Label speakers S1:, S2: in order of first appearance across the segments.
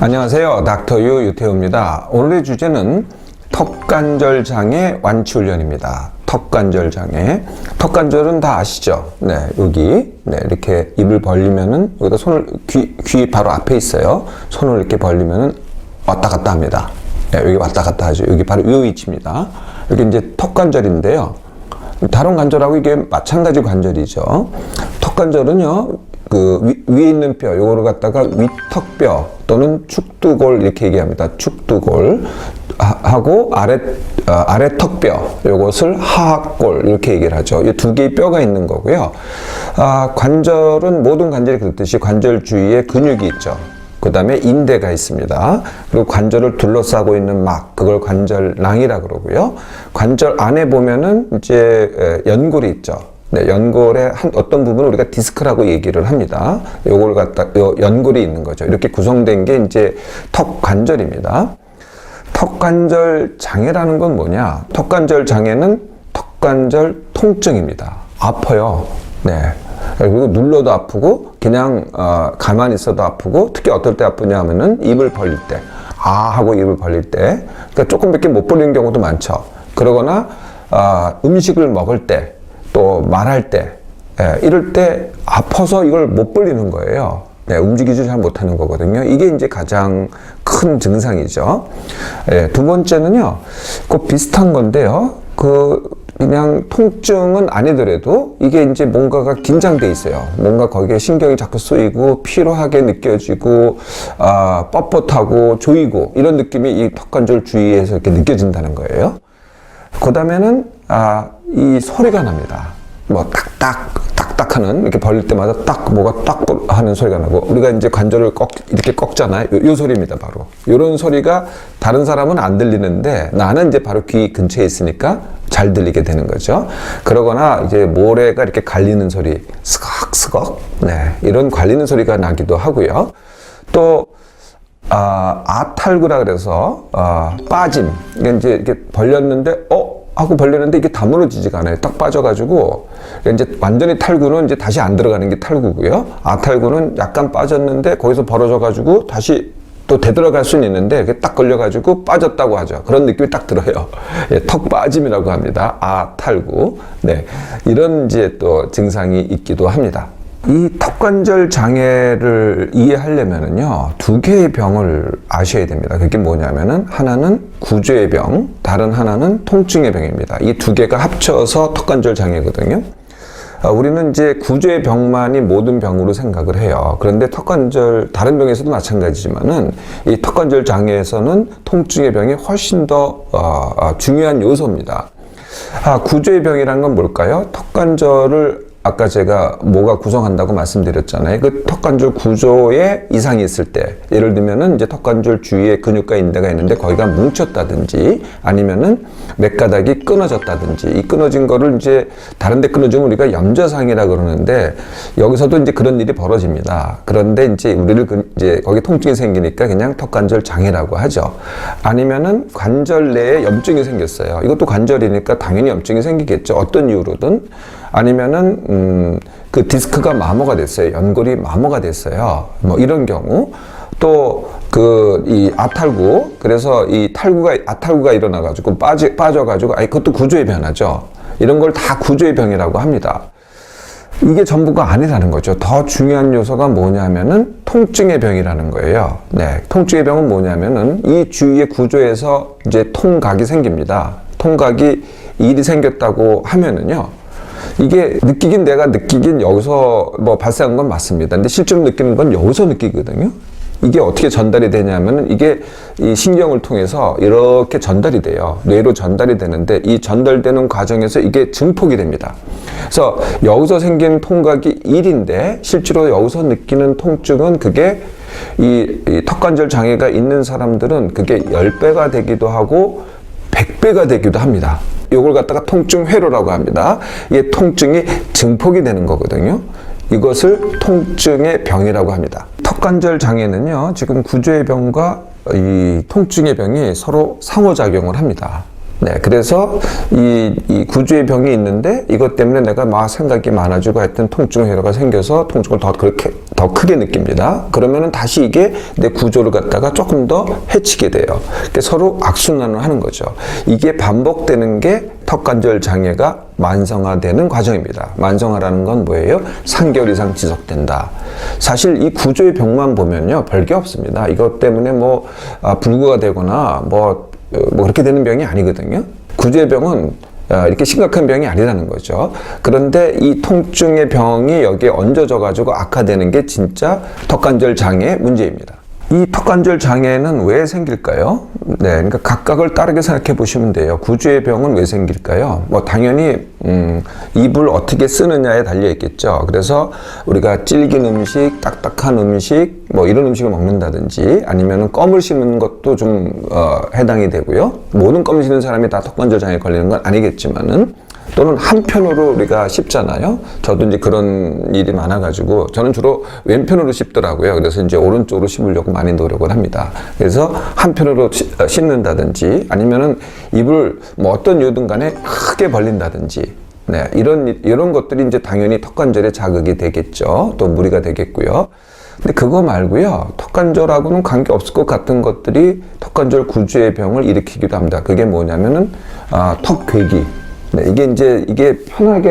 S1: 안녕하세요. 닥터유 유태우입니다. 오늘의 주제는 턱관절 장애 완치 훈련입니다. 턱관절 장애. 턱관절은 다 아시죠? 네, 여기 이렇게 입을 벌리면은 여기다 손을 귀 바로 앞에 있어요. 손을 이렇게 벌리면은 왔다 갔다 합니다. 네, 여기 왔다 갔다 하죠. 여기 바로 이 위치입니다. 여기 이제 턱관절인데요. 다른 관절하고 이게 마찬가지 관절이죠. 턱관절은요, 위에 있는 뼈, 요거를 갖다가 위턱뼈 또는 축두골 이렇게 얘기합니다. 축두골 하고 아래 턱뼈, 요것을 하악골 이렇게 얘기를 하죠. 이 두 개의 뼈가 있는 거고요. 관절은 모든 관절이 그렇듯이 관절 주위에 근육이 있죠. 그 다음에 인대가 있습니다. 그리고 관절을 둘러싸고 있는 막, 그걸 관절낭이라 그러고요. 관절 안에 보면은 이제 연골이 있죠. 네, 연골의 어떤 부분을 우리가 디스크라고 얘기를 합니다. 요걸 요 연골이 있는 거죠. 이렇게 구성된 게 이제 턱관절입니다. 턱관절 장애라는 건 뭐냐? 턱관절 장애는 턱관절 통증입니다. 아파요. 네. 그리고 눌러도 아프고, 그냥, 가만히 있어도 아프고, 특히 어떨 때 아프냐 하면은 입을 벌릴 때, 하고 입을 벌릴 때, 그러니까 조금밖에 못 벌리는 경우도 많죠. 그러거나, 음식을 먹을 때, 또 말할 때, 이럴 때 아파서 이걸 못 벌리는 거예요. 네, 움직이지 잘 못하는 거거든요. 이게 이제 가장 큰 증상이죠. 두 번째는요, 꼭 비슷한 건데요. 그냥 통증은 아니더라도 이게 이제 뭔가가 긴장돼 있어요. 뭔가 거기에 신경이 자꾸 쏘이고 피로하게 느껴지고 뻣뻣하고 조이고 이런 느낌이 이 턱관절 주위에서 이렇게 느껴진다는 거예요. 그 다음에는 이 소리가 납니다. 뭐 딱딱 하는, 이렇게 벌릴 때마다 뭐가 딱 하는 소리가 나고, 우리가 이제 관절을 이렇게 꺾잖아요. 요 소리입니다, 바로. 요런 소리가 다른 사람은 안 들리는데 나는 이제 바로 귀 근처에 있으니까 잘 들리게 되는 거죠. 그러거나 이제 모래가 이렇게 갈리는 소리, 스걱스걱. 네, 이런 갈리는 소리가 나기도 하고요. 또 아탈구라 그래서 빠짐. 이게 이제 이렇게 벌렸는데 하고 벌렸는데 이게 다물어지지가 않아요. 딱 빠져가지고 이제 완전히 탈구는 이제 다시 안 들어가는 게 탈구고요. 아탈구는 약간 빠졌는데 거기서 벌어져가지고 다시 또 되돌아갈 수는 있는데 이게 딱 걸려가지고 빠졌다고 하죠. 그런 느낌이 딱 들어요. 턱 빠짐이라고 합니다. 아탈구. 네, 이런 이제 또 증상이 있기도 합니다. 이 턱관절 장애를 이해하려면은요, 두 개의 병을 아셔야 됩니다. 그게 뭐냐면은, 하나는 구조의 병, 다른 하나는 통증의 병입니다. 이 두 개가 합쳐서 턱관절 장애거든요. 우리는 이제 구조의 병만이 모든 병으로 생각을 해요. 그런데 턱관절, 다른 병에서도 마찬가지지만은, 이 턱관절 장애에서는 통증의 병이 훨씬 더 중요한 요소입니다. 구조의 병이라는 건 뭘까요? 턱관절을 아까 제가 뭐가 구성한다고 말씀드렸잖아요. 그 턱관절 구조에 이상이 있을 때, 예를 들면은 이제 턱관절 주위에 근육과 인대가 있는데 거기가 뭉쳤다든지, 아니면은 맥가닥이 끊어졌다든지, 이 끊어진 거를 이제 다른 데 끊어지면 우리가 염좌상이라 그러는데, 여기서도 이제 그런 일이 벌어집니다. 그런데 이제 이제 거기 통증이 생기니까 그냥 턱관절 장애라고 하죠. 아니면은 관절 내에 염증이 생겼어요. 이것도 관절이니까 당연히 염증이 생기겠죠. 어떤 이유로든. 아니면은 그 디스크가 마모가 됐어요. 연골이 마모가 됐어요. 뭐 이런 경우. 또 이 아탈구, 그래서 이 아탈구가 일어나가지고 빠져가지고, 그것도 구조의 변화죠. 이런 걸 다 구조의 병이라고 합니다. 이게 전부가 아니라는 거죠. 더 중요한 요소가 뭐냐면은 통증의 병이라는 거예요. 네, 통증의 병은 뭐냐면은 이 주위의 구조에서 이제 통각이 생깁니다. 통각이 일이 생겼다고 하면은요, 이게 내가 느끼긴 여기서 뭐 발생한 건 맞습니다. 근데 실제로 느끼는 건 여기서 느끼거든요. 이게 어떻게 전달이 되냐면은 이게 이 신경을 통해서 이렇게 전달이 돼요. 뇌로 전달이 되는데 이 전달되는 과정에서 이게 증폭이 됩니다. 그래서 여기서 생긴 통각이 1인데 실제로 여기서 느끼는 통증은 그게 이 턱관절 장애가 있는 사람들은 그게 10배가 되기도 하고 100배가 되기도 합니다. 이걸 갖다가 통증회로라고 합니다. 이게 통증이 증폭이 되는 거거든요. 이것을 통증의 병이라고 합니다. 턱관절 장애는요, 지금 구조의 병과 이 통증의 병이 서로 상호작용을 합니다. 네, 그래서 이 구조의 병이 있는데 이것 때문에 내가 막 생각이 많아지고 하여튼 통증회로가 생겨서 통증을 더 크게 느낍니다. 그러면은 다시 이게 내 구조를 갖다가 조금 더 해치게 돼요. 그러니까 서로 악순환을 하는 거죠. 이게 반복되는 게 턱관절 장애가 만성화되는 과정입니다. 만성화라는 건 뭐예요? 3개월 이상 지속된다. 사실 이 구조의 병만 보면요, 별게 없습니다. 이것 때문에 불구가 되거나 그렇게 되는 병이 아니거든요. 구조의 병은 이렇게 심각한 병이 아니라는 거죠. 그런데 이 통증의 병이 여기에 얹어져 가지고 악화되는 게 진짜 턱관절 장애 문제입니다. 이 턱관절 장애는 왜 생길까요? 네, 그러니까 각각을 다르게 생각해 보시면 돼요. 구조의 병은 왜 생길까요? 당연히 입을 어떻게 쓰느냐에 달려 있겠죠. 그래서 우리가 질긴 음식, 딱딱한 음식, 이런 음식을 먹는다든지 아니면은 껌을 씹는 것도 좀 해당이 되고요. 모든 껌을 씹는 사람이 다 턱관절 장애에 걸리는 건 아니겠지만은, 또는 한편으로 우리가 씹잖아요. 저도 이제 그런 일이 많아가지고 저는 주로 왼편으로 씹더라고요. 그래서 이제 오른쪽으로 씹으려고 많이 노력을 합니다. 그래서 한편으로 씹는다든지 아니면은 입을 어떤 이유든 간에 크게 벌린다든지, 네, 이런 것들이 이제 당연히 턱관절에 자극이 되겠죠. 또 무리가 되겠고요. 근데 그거 말고요, 턱관절하고는 관계 없을 것 같은 것들이 턱관절 구조의 병을 일으키기도 합니다. 그게 뭐냐면은 턱괴기. 네, 이게 편할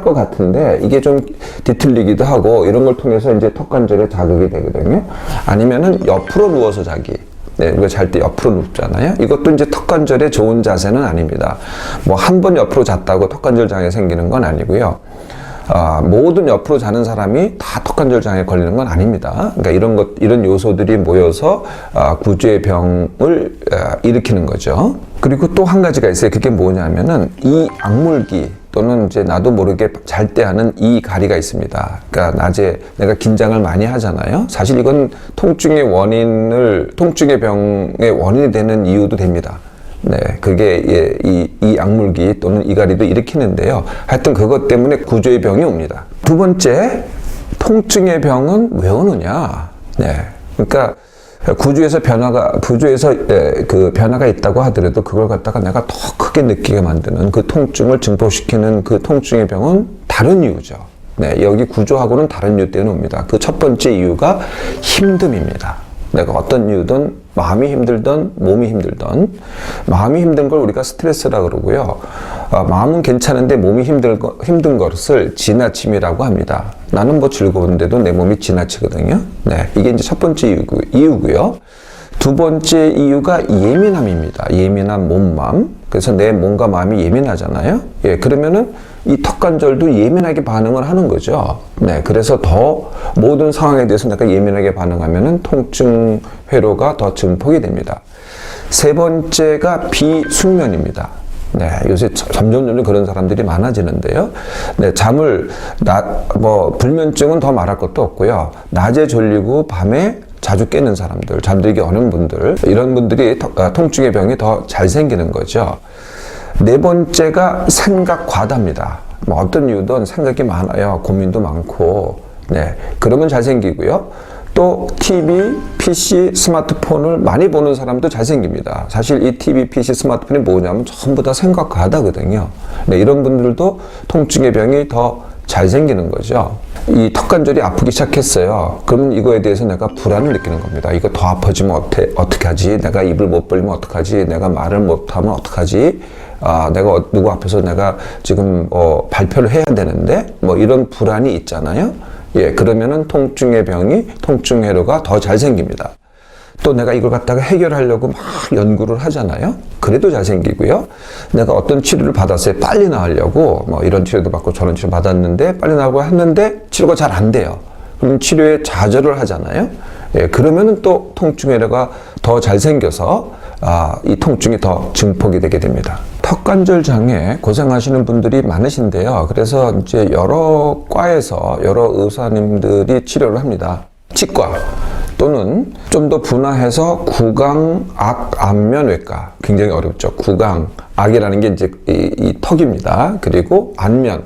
S1: 것 같은데, 이게 좀 뒤틀리기도 하고, 이런 걸 통해서 이제 턱관절에 자극이 되거든요. 아니면은 옆으로 누워서 자기. 네, 우리가 잘 때 옆으로 눕잖아요. 이것도 이제 턱관절에 좋은 자세는 아닙니다. 한 번 옆으로 잤다고 턱관절 장애 생기는 건 아니고요. 모든 옆으로 자는 사람이 다 턱관절 장애에 걸리는 건 아닙니다. 그러니까 이런 요소들이 모여서 구조의 병을 일으키는 거죠. 그리고 또 한 가지가 있어요. 그게 뭐냐면은 이 악물기, 또는 이제 나도 모르게 잘 때 하는 이 가리가 있습니다. 그러니까 낮에 내가 긴장을 많이 하잖아요. 사실 이건 통증의 병의 원인이 되는 이유도 됩니다. 네, 그게 이 악물기 또는 이가리도 일으키는데요. 하여튼 그것 때문에 구조의 병이 옵니다. 두 번째, 통증의 병은 왜 오느냐? 네, 그러니까 구조에서 그 변화가 있다고 하더라도 그걸 갖다가 내가 더 크게 느끼게 만드는, 그 통증을 증폭시키는 그 통증의 병은 다른 이유죠. 네, 여기 구조하고는 다른 이유 때문에 옵니다. 그 첫 번째 이유가 힘듦입니다. 내가 어떤 이유든, 마음이 힘들든 몸이 힘들든, 마음이 힘든 걸 우리가 스트레스라 그러고요. 마음은 괜찮은데 몸이 힘든 것을 지나침이라고 합니다. 나는 즐거운데도 내 몸이 지나치거든요. 네, 이게 이제 첫 번째 이유고요. 두 번째 이유가 예민함입니다. 예민한 몸맘. 그래서 내 몸과 마음이 예민하잖아요. 예, 그러면은 이 턱관절도 예민하게 반응을 하는 거죠. 네, 그래서 더 모든 상황에 대해서 내가 예민하게 반응하면은 통증 회로가 더 증폭이 됩니다. 세 번째가 비숙면입니다. 네, 요새 점점 그런 사람들이 많아지는데요. 네, 불면증은 더 말할 것도 없고요. 낮에 졸리고 밤에 자주 깨는 사람들, 잠들기 어려운 분들, 이런 분들이 통증의 병이 더 잘 생기는 거죠. 네 번째가 생각 과다입니다. 어떤 이유든 생각이 많아요. 고민도 많고, 네, 그러면 잘 생기고요. 또 TV, PC, 스마트폰을 많이 보는 사람도 잘 생깁니다. 사실 이 TV, PC, 스마트폰이 뭐냐면 전부 다 생각 과다거든요. 네, 이런 분들도 통증의 병이 더 잘 생기는 거죠. 이 턱관절이 아프기 시작했어요. 그러면 이거에 대해서 내가 불안을 느끼는 겁니다. 이거 더 아파지면 어떻게 하지? 내가 입을 못 벌리면 어떡하지? 내가 말을 못하면 어떡하지? 내가 누구 앞에서 내가 지금 발표를 해야 되는데, 이런 불안이 있잖아요. 예, 그러면은 통증의 병이, 통증회로가 더 잘 생깁니다. 또 내가 이걸 갖다가 해결하려고 막 연구를 하잖아요. 그래도 잘 생기고요. 내가 어떤 치료를 받았어요. 빨리 나으려고 이런 치료도 받고 저런 치료 받았는데 빨리 나으려고 했는데 치료가 잘 안 돼요. 그럼 치료에 좌절을 하잖아요. 예, 그러면은 또 통증회로가 더 잘 생겨서 이 통증이 더 증폭이 되게 됩니다. 턱관절 장애 고생하시는 분들이 많으신데요. 그래서 이제 여러 과에서 여러 의사님들이 치료를 합니다. 치과 또는 좀 더 분화해서 구강악안면외과, 굉장히 어렵죠. 구강악이라는 게 이제 이 턱입니다. 그리고 안면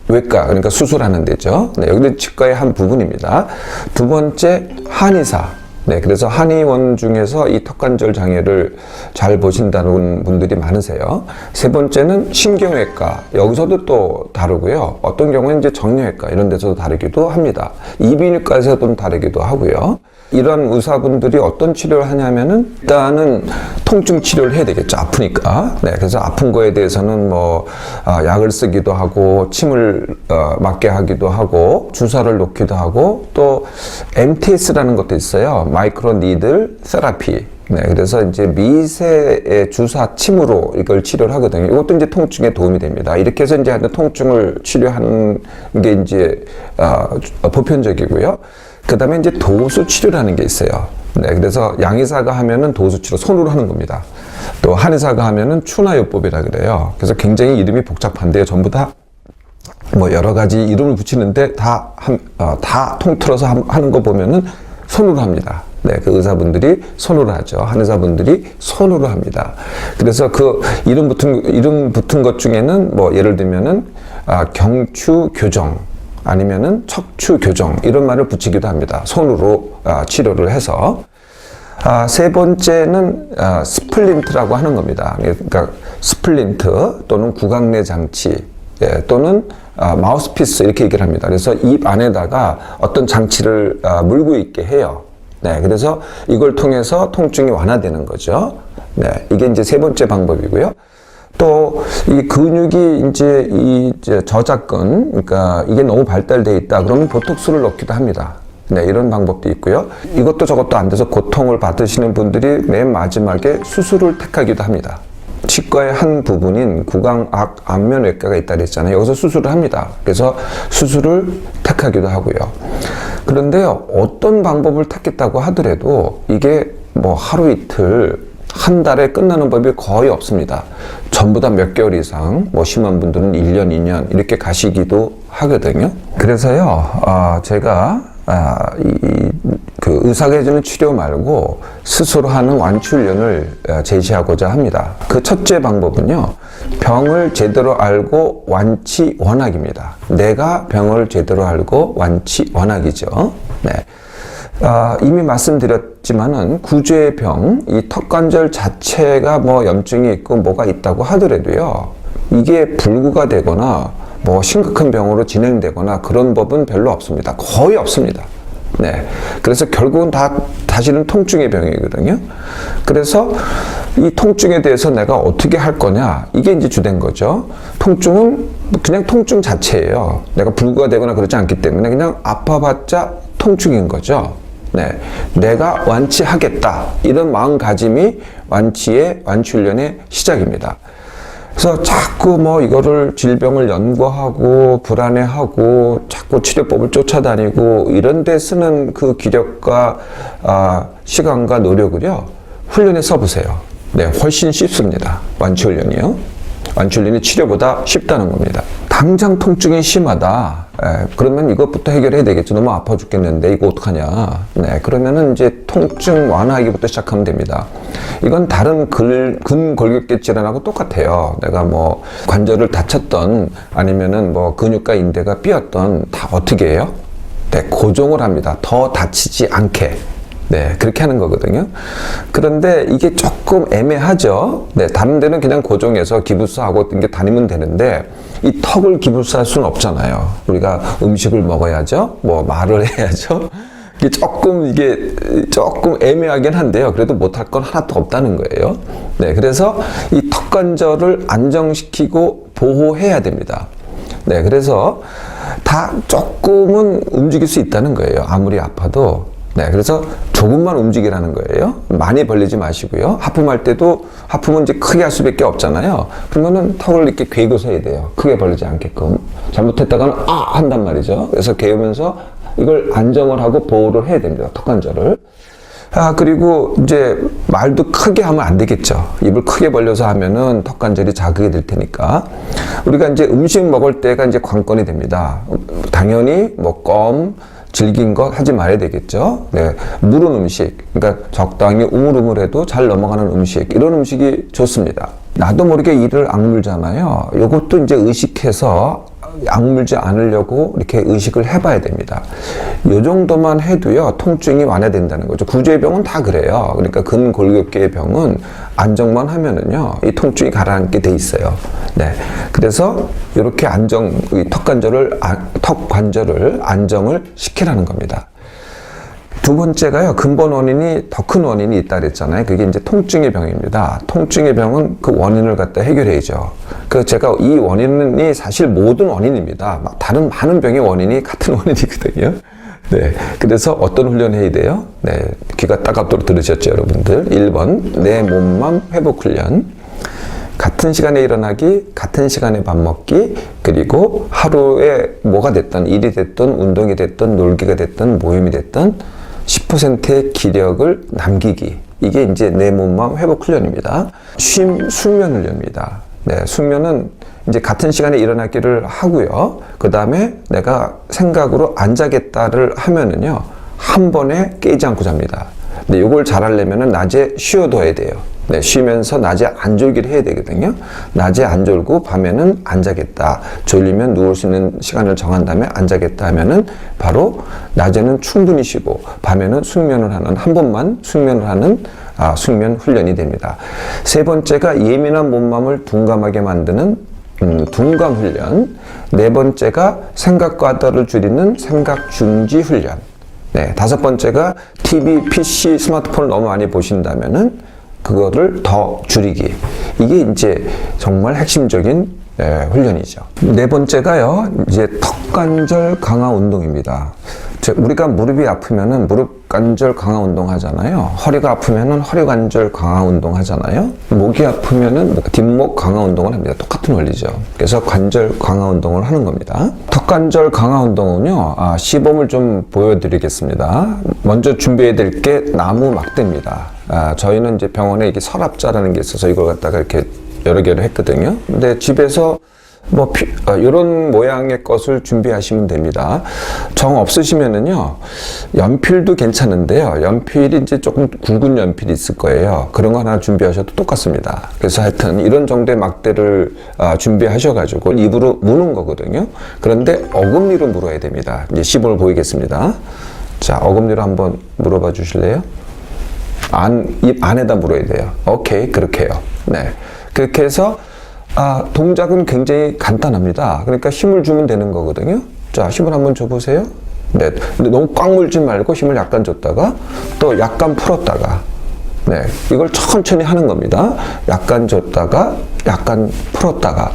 S1: 외과, 그러니까 수술하는 데죠. 네, 여기는 치과의 한 부분입니다. 두 번째, 한의사. 네, 그래서 한의원 중에서 이 턱관절 장애를 잘 보신다는 분들이 많으세요. 세 번째는 신경외과. 여기서도 또 다르고요. 어떤 경우는 이제 정형외과 이런 데서도 다르기도 합니다. 이비인후과에서도 다르기도 하고요. 이런 의사분들이 어떤 치료를 하냐면은 일단은 통증 치료를 해야 되겠죠. 아프니까. 네, 그래서 아픈 거에 대해서는 뭐 약을 쓰기도 하고 침을 맞게 하기도 하고 주사를 놓기도 하고 또 MTS라는 것도 있어요. 마이크로 니들 세라피. 네, 그래서 이제 미세의 주사 침으로 이걸 치료를 하거든요. 이것도 이제 통증에 도움이 됩니다. 이렇게 해서 이제 통증을 치료하는 게 이제 보편적이고요. 그 다음에 이제 도수 치료라는 게 있어요. 네, 그래서 양의사가 하면은 도수 치료, 손으로 하는 겁니다. 또 한의사가 하면은 추나요법이라 그래요. 그래서 굉장히 이름이 복잡한데요. 전부 다 뭐 여러 가지 이름을 붙이는데 다 통틀어서 하는 거 보면은 손으로 합니다. 네, 그 의사분들이 손으로 하죠. 한의사분들이 손으로 합니다. 그래서 그 이름 붙은 것 중에는 뭐 예를 들면은 경추 교정 아니면은 척추 교정 이런 말을 붙이기도 합니다. 손으로 치료를 해서. 세 번째는 스플린트라고 하는 겁니다. 그러니까 스플린트 또는 구강내 장치 또는 마우스피스 이렇게 얘기를 합니다. 그래서 입 안에다가 어떤 장치를 물고 있게 해요. 네, 그래서 이걸 통해서 통증이 완화되는 거죠. 네, 이게 이제 세 번째 방법이고요. 또 이 근육이 이제 저작근, 그러니까 이게 너무 발달돼 있다. 그러면 보톡스를 넣기도 합니다. 네, 이런 방법도 있고요. 이것도 저것도 안 돼서 고통을 받으시는 분들이 맨 마지막에 수술을 택하기도 합니다. 치과의 한 부분인 구강악 안면외과가 있다 그랬잖아요. 여기서 수술을 합니다. 그래서 수술을 택하기도 하고요. 그런데요, 어떤 방법을 택했다고 하더라도 이게 뭐 하루 이틀 한 달에 끝나는 법이 거의 없습니다. 전부 다 몇 개월 이상, 뭐 심한 분들은 1년, 2년 이렇게 가시기도 하거든요. 그래서요, 제가 그 의사가 해주는 치료 말고 스스로 하는 완치훈련을 제시하고자 합니다. 그 첫째 방법은요, 병을 제대로 알고 완치 원학입니다. 내가 병을 제대로 알고 완치 원학이죠. 네. 이미 말씀드렸지만은 구조의 병, 이 턱관절 자체가 뭐 염증이 있고 뭐가 있다고 하더라도요, 이게 불구가 되거나 뭐 심각한 병으로 진행되거나 그런 법은 별로 없습니다. 거의 없습니다. 네. 그래서 결국은 다시는 통증의 병이거든요. 그래서 이 통증에 대해서 내가 어떻게 할 거냐, 이게 이제 주된 거죠. 통증은 그냥 통증 자체예요. 내가 불구가 되거나 그렇지 않기 때문에 그냥 아파봤자 통증인 거죠. 네, 내가 완치하겠다 이런 마음가짐이 완치훈련의 시작입니다. 그래서 자꾸 뭐 이거를 질병을 연구하고 불안해하고 자꾸 치료법을 쫓아다니고 이런 데 쓰는 그 기력과 시간과 노력을요, 훈련에 써보세요. 네, 훨씬 쉽습니다. 완치훈련이요. 완치훈련이 치료보다 쉽다는 겁니다. 당장 통증이 심하다. 그러면 이것부터 해결해야 되겠죠. 너무 아파 죽겠는데 이거 어떡하냐. 네, 그러면은 이제 통증 완화하기부터 시작하면 됩니다. 이건 다른 근골격계 질환하고 똑같아요. 내가 뭐 관절을 다쳤던 아니면은 뭐 근육과 인대가 삐었던 다 어떻게 해요? 네, 고정을 합니다. 더 다치지 않게. 네, 그렇게 하는 거거든요. 그런데 이게 조금 애매하죠. 네, 다른 데는 그냥 고정해서 기부스하고 이렇게 다니면 되는데 이 턱을 기부스할 수는 없잖아요. 우리가 음식을 먹어야죠. 뭐 말을 해야죠. 이게 조금 애매하긴 한데요. 그래도 못할 건 하나도 없다는 거예요. 네, 그래서 이 턱관절을 안정시키고 보호해야 됩니다. 네, 그래서 다 조금은 움직일 수 있다는 거예요. 아무리 아파도. 네, 그래서 조금만 움직이라는 거예요. 많이 벌리지 마시고요. 하품할 때도 하품은 이제 크게 할 수밖에 없잖아요. 그러면은 턱을 이렇게 괴고서 해야 돼요. 크게 벌리지 않게끔. 잘못했다가는 한단 말이죠. 그래서 괴우면서 이걸 안정을 하고 보호를 해야 됩니다. 턱관절을. 그리고 이제 말도 크게 하면 안 되겠죠. 입을 크게 벌려서 하면은 턱관절이 자극이 될 테니까. 우리가 이제 음식 먹을 때가 이제 관건이 됩니다. 당연히 뭐 질긴 거 하지 말아야 되겠죠. 네, 무른 음식, 그러니까 적당히 우물우물해도 잘 넘어가는 음식, 이런 음식이 좋습니다. 나도 모르게 이를 악물잖아요. 이것도 이제 의식해서 악물지 않으려고 이렇게 의식을 해봐야 됩니다. 이 정도만 해도요, 통증이 완화된다는 거죠. 구조의 병은 다 그래요. 그러니까 근골격계의 병은 안정만 하면은요, 이 통증이 가라앉게 돼 있어요. 네. 그래서 이렇게 이 턱관절을 안정을 시키라는 겁니다. 두 번째가요, 근본 원인이, 더 큰 원인이 있다 그랬잖아요. 그게 이제 통증의 병입니다. 통증의 병은 그 원인을 갖다 해결해야죠. 제가 이 원인이 사실 모든 원인입니다. 다른 많은 병의 원인이 같은 원인이거든요. 네. 그래서 어떤 훈련 해야 돼요? 네. 귀가 따갑도록 들으셨죠, 여러분들? 1번, 내 몸만 회복 훈련. 같은 시간에 일어나기, 같은 시간에 밥 먹기, 그리고 하루에 뭐가 됐든, 일이 됐든, 운동이 됐든, 놀기가 됐든, 모임이 됐든, 10%의 기력을 남기기. 이게 이제 내 몸만 회복 훈련입니다. 숙면 훈련입니다. 네, 숙면은 이제 같은 시간에 일어나기를 하고요. 그 다음에 내가 생각으로 안 자겠다를 하면은요, 한 번에 깨지 않고 잡니다. 근데 이걸 잘하려면은 낮에 쉬어둬야 돼요. 네, 쉬면서 낮에 안 졸기를 해야 되거든요. 낮에 안 졸고 밤에는 안 자겠다. 졸리면 누울 수 있는 시간을 정한 다음에 안 자겠다 하면은 바로 낮에는 충분히 쉬고 밤에는 숙면을 하는, 한 번만 숙면을 하는 숙면 훈련이 됩니다. 세 번째가 예민한 몸맘을 둔감하게 만드는 둔감 훈련. 네 번째가 생각과다를 줄이는 생각 중지 훈련. 네, 다섯 번째가 TV, PC, 스마트폰을 너무 많이 보신다면은 그거를 더 줄이기. 이게 이제 정말 핵심적인 훈련이죠. 네 번째가요, 이제 턱관절 강화 운동입니다. 우리가 무릎이 아프면은 무릎 관절 강화 운동 하잖아요. 허리가 아프면은 허리 관절 강화 운동 하잖아요. 목이 아프면은 뒷목 강화 운동을 합니다. 똑같은 원리죠. 그래서 관절 강화 운동을 하는 겁니다. 턱관절 강화 운동은요, 시범을 좀 보여드리겠습니다. 먼저 준비해야 될 게 나무 막대입니다. 저희는 이제 병원에 이게 서랍자라는 게 있어서 이걸 갖다가 이렇게 여러 개를 했거든요. 근데 집에서 이런 모양의 것을 준비하시면 됩니다. 정 없으시면은요, 연필도 괜찮은데요. 연필이 이제 조금 굵은 연필이 있을 거예요. 그런 거 하나 준비하셔도 똑같습니다. 그래서 하여튼 이런 정도의 막대를 준비하셔가지고 입으로 무는 거거든요. 그런데 어금니로 물어야 됩니다. 이제 시범을 보이겠습니다. 자, 어금니로 한번 물어봐 주실래요? 입 안에다 물어야 돼요. 오케이, 그렇게 해요. 네. 그렇게 해서 동작은 굉장히 간단합니다. 그러니까 힘을 주면 되는 거거든요. 자, 힘을 한번 줘보세요. 네. 근데 너무 꽉 물지 말고 힘을 약간 줬다가 또 약간 풀었다가, 네. 이걸 천천히 하는 겁니다. 약간 줬다가 약간 풀었다가.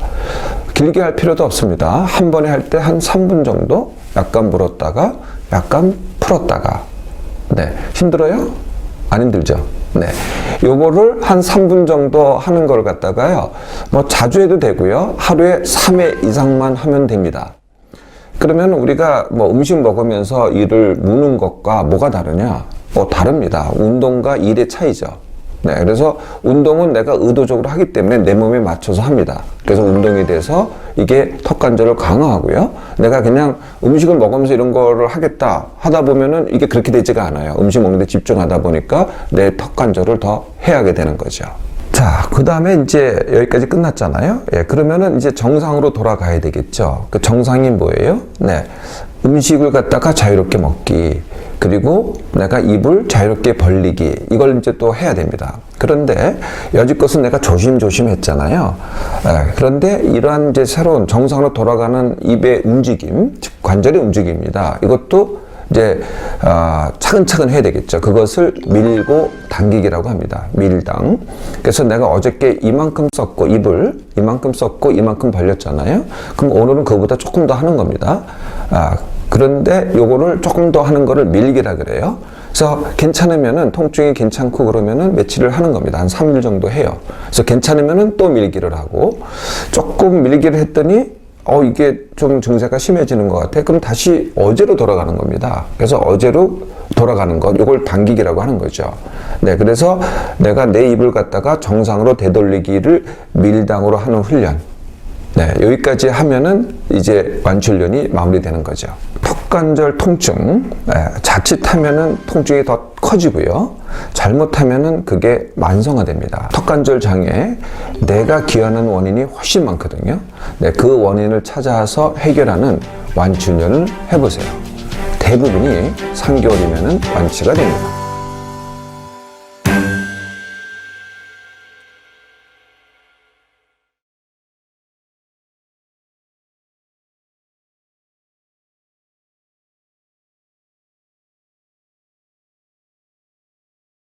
S1: 길게 할 필요도 없습니다. 한 번에 할 때 한 3분 정도 약간 물었다가 약간 풀었다가. 네. 힘들어요? 안 힘들죠? 네. 요거를 한 3분 정도 하는 걸 갖다가요, 자주 해도 되고요. 하루에 3회 이상만 하면 됩니다. 그러면 우리가 음식 먹으면서 이를 무는 것과 뭐가 다르냐? 다릅니다. 운동과 일의 차이죠. 네. 그래서 운동은 내가 의도적으로 하기 때문에 내 몸에 맞춰서 합니다. 그래서 운동이 돼서 이게 턱관절을 강화하고요. 내가 그냥 음식을 먹으면서 이런 거를 하겠다 하다 보면은 이게 그렇게 되지가 않아요. 음식 먹는데 집중하다 보니까 내 턱관절을 더 해야 하게 되는 거죠. 자, 그 다음에 이제 여기까지 끝났잖아요. 예, 그러면은 이제 정상으로 돌아가야 되겠죠. 그 정상이 뭐예요? 네. 음식을 갖다가 자유롭게 먹기. 그리고 내가 입을 자유롭게 벌리기. 이걸 이제 또 해야 됩니다. 그런데 여지껏은 내가 조심조심 했잖아요. 그런데 이러한 이제 새로운 정상으로 돌아가는 입의 움직임, 즉 관절의 움직임입니다. 이것도 이제 차근차근 해야 되겠죠. 그것을 밀고 당기기라고 합니다. 밀당. 그래서 내가 어저께 이만큼 썼고 입을 이만큼 썼고 이만큼 벌렸잖아요. 그럼 오늘은 그거보다 조금 더 하는 겁니다. 그런데 요거를 조금 더 하는 거를 밀기라 그래요. 그래서 괜찮으면은 통증이 괜찮고 그러면은 며칠을 하는 겁니다. 한 3일 정도 해요. 그래서 괜찮으면은 또 밀기를 하고, 조금 밀기를 했더니 이게 좀 증세가 심해지는 것 같아. 그럼 다시 어제로 돌아가는 겁니다. 그래서 어제로 돌아가는 것, 이걸 당기기라고 하는 거죠. 네, 그래서 내가 내 입을 갖다가 정상으로 되돌리기를 밀당으로 하는 훈련. 네, 여기까지 하면은 이제 완치훈련이 마무리되는 거죠. 턱관절 통증, 자칫하면은 통증이 더 커요. 커지고요. 잘못하면은 그게 만성화됩니다. 턱관절 장애, 내가 기여하는 원인이 훨씬 많거든요. 네, 그 원인을 찾아서 해결하는 완치 훈련을 해보세요. 대부분이 3개월이면 완치가 됩니다.